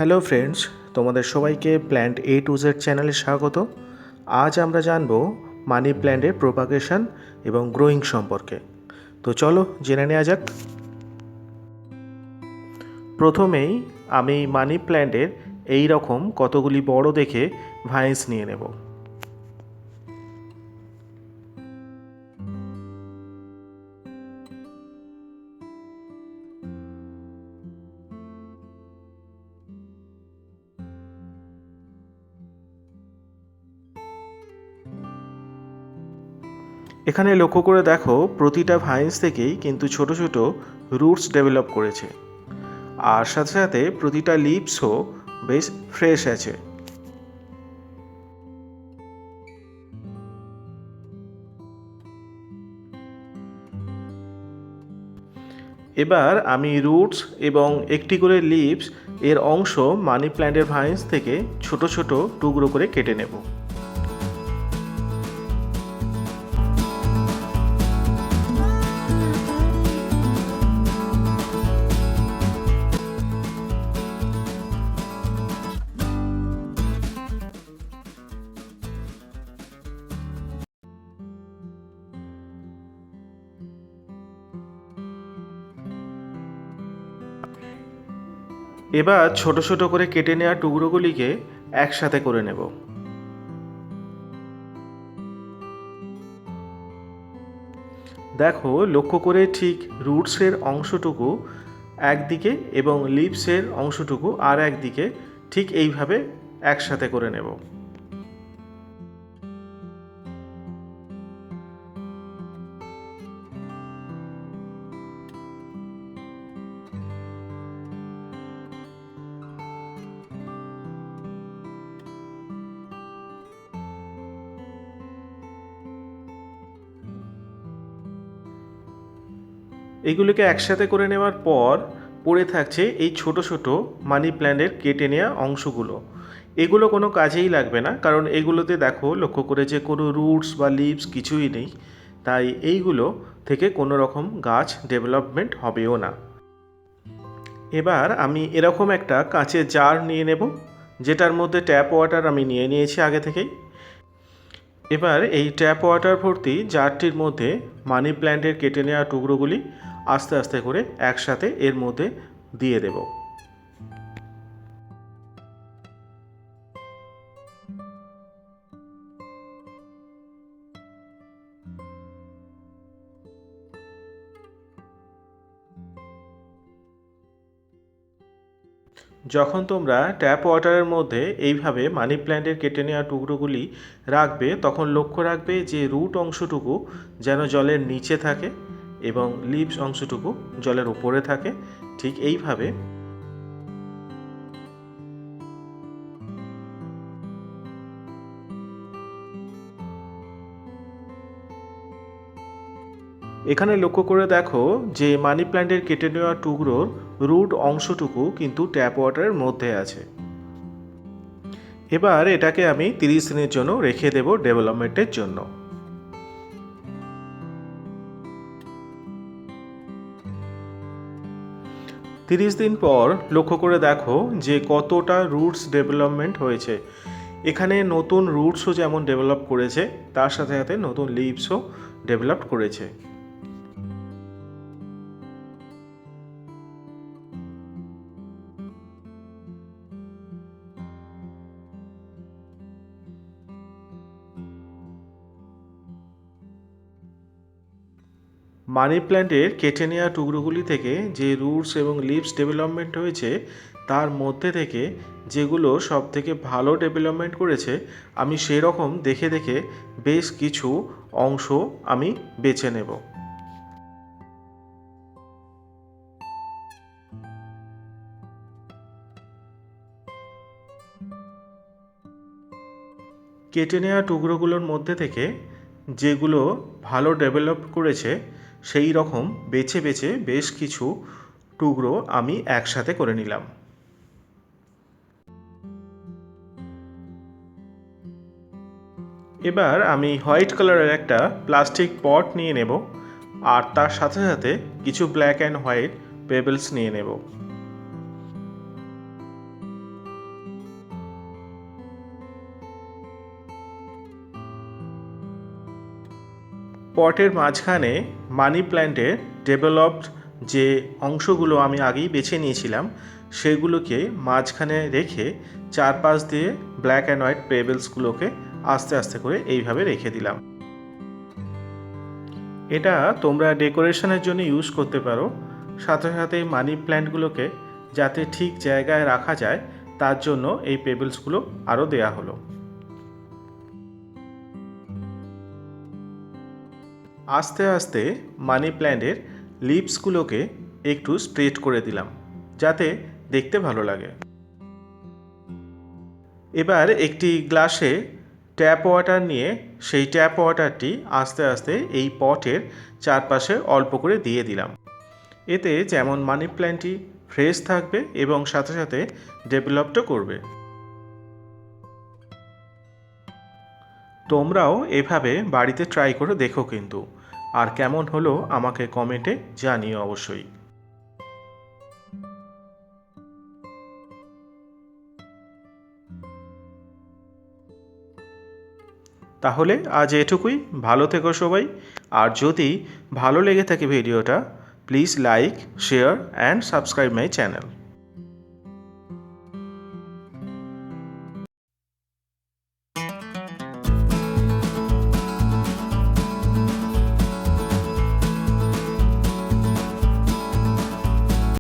Hello friends, তোমাদের সবাইকে plant A to Z চ্যানেলে স্বাগত। আজ আমরা জানব মানি প্ল্যান্টের প্রোপাগেশন এবং গ্রোয়িং সম্পর্কে। তো চলো জেনে নেওয়া যাক। প্রথমেই আমি মানি প্ল্যান্টের এই রকম কতগুলি বড় দেখে ভাইন্স নিয়ে নেব। এখানে লক্ষ্য করে দেখো, প্রতিটা ভাইন্স থেকেই কিন্তু ছোট ছোট রুটস ডেভেলপ করেছে, আর সাথে সাথে প্রতিটা লিভসও বেশ ফ্রেশ আছে। এবার আমি রুটস এবং একটি করে লিভস এর অংশ মানি প্ল্যান্টের ভাইন্স থেকে ছোট ছোট টুকরো করে কেটে নেব। এবার ছোট ছোট করে কেটে নেওয়া টুকরোগুলিকে একসাথে করে নেব। দেখো, লক্ষ্য করে ঠিক রুটসের অংশটুকু একদিকে এবং লিভসের অংশটুকু আর একদিকে ঠিক এইভাবে একসাথে করে নেব। এগুলিকে একসাথে করে নেওয়ার পর পড়ে থাকছে এই ছোট ছোট মানি প্ল্যান্টের কেটে নেওয়া অংশগুলো। এগুলো কোনো কাজেই লাগবে না, কারণ এগুলোতে দেখো লক্ষ্য করে যে কোনো রুটস বা লিভস কিছুই নেই, তাই এইগুলো থেকে কোনো রকম গাছ ডেভেলপমেন্ট হবেও না। এবার আমি এরকম একটা কাঁচের জার নিয়ে নেব, যেটার মধ্যে ট্যাপ ওয়াটার আমি নিয়ে নিয়েছি আগে থেকেই। এবার এই ট্যাপ ওয়াটার ভর্তি জারটির মধ্যে মানি প্ল্যান্টের কেটে নেওয়া টুকরোগুলি আস্তে আস্তে করে একসাথে এর মধ্যে দিয়ে দেব। যখন তোমরা ট্যাপ ওয়াটারের মধ্যে এইভাবে মানি প্ল্যান্টের কেটে নেওয়া টুকরোগুলি রাখবে, তখন লক্ষ্য রাখবে যে রুট অংশটুকু যেন জলের নিচে থাকে এবং লিভস অংশটুকু জলের উপরে থাকে। ঠিক এইভাবে এখানে লক্ষ্য করে দেখো যে মানি প্ল্যান্টের কেটে নেওয়া টুকরোর রুট অংশটুকু কিন্তু ট্যাপ ওয়াটারের মধ্যে আছে। এবার এটাকে আমি 30 দিনের জন্য রেখে দেব ডেভেলপমেন্টের জন্য। 30 দিন পর লক্ষ্য করে দেখো যে কতটা রুটস ডেভেলপমেন্ট হয়েছে। এখানে নতুন রুটসও যেমন ডেভেলপ করেছে, তার সাথে সাথে নতুন লিভসও ডেভেলপ করেছে। মানি প্ল্যান্টের কেটে নেওয়া টুকরোগুলি থেকে যে রুটস এবং লিভস ডেভেলপমেন্ট হয়েছে, তার মধ্যে থেকে যেগুলো সব থেকে ভালো ডেভেলপমেন্ট করেছে, আমি সেই রকম দেখে দেখে বেশ কিছু অংশ আমি বেছে নেব। কেটে নেওয়া টুকরোগুলোর মধ্যে থেকে যেগুলো ভালো ডেভেলপ করেছে, সেই রকম বেছে বেছে বেশ কিছু টুকরো আমি একসাথে করে নিলাম। এবার আমি হোয়াইট কালারের একটা প্লাস্টিক পট নিয়ে নেব, আর তার সাথে সাথে কিছু ব্ল্যাক অ্যান্ড হোয়াইট পেবেলস নিয়ে নেব। পটের মাঝখানে মানি প্ল্যান্টের ডেভেলপড যে অংশগুলো আমি আগেই বেছে নিয়েছিলাম সেগুলোকে মাঝখানে রেখে চারপাশ দিয়ে ব্ল্যাক অ্যান্ড হোয়াইট পেবেলসগুলোকে আস্তে আস্তে করে এইভাবে রেখে দিলাম। এটা তোমরা ডেকোরেশনের জন্য ইউজ করতে পারো। সাথে সাথে মানি প্ল্যান্টগুলোকে যাতে ঠিক জায়গায় রাখা যায় তার জন্য এই পেবেলসগুলো আরও দেয়া হলো। আস্তে আস্তে মানি প্ল্যান্টের লিভসগুলোকে একটু স্প্রেড করে দিলাম যাতে দেখতে ভালো লাগে। এবার একটি গ্লাসে ট্যাপ ওয়াটার নিয়ে সেই ট্যাপ ওয়াটারটি আস্তে আস্তে এই পটের চারপাশে অল্প করে দিয়ে দিলাম। এতে যেমন মানি প্ল্যান্টটি ফ্রেশ থাকবে এবং সাথে সাথে ডেভেলপও করবে। তোমরাও এভাবে বাড়িতে ট্রাই করে দেখো কিন্তু, আর কেমন হলো আমাকে কমেন্টে জানিও অবশ্যই। তাহলে আজ এটুকুই। ভালো থেকো সবাই। আর যদি ভালো লেগে থাকে ভিডিওটা, please like, share and subscribe my channel.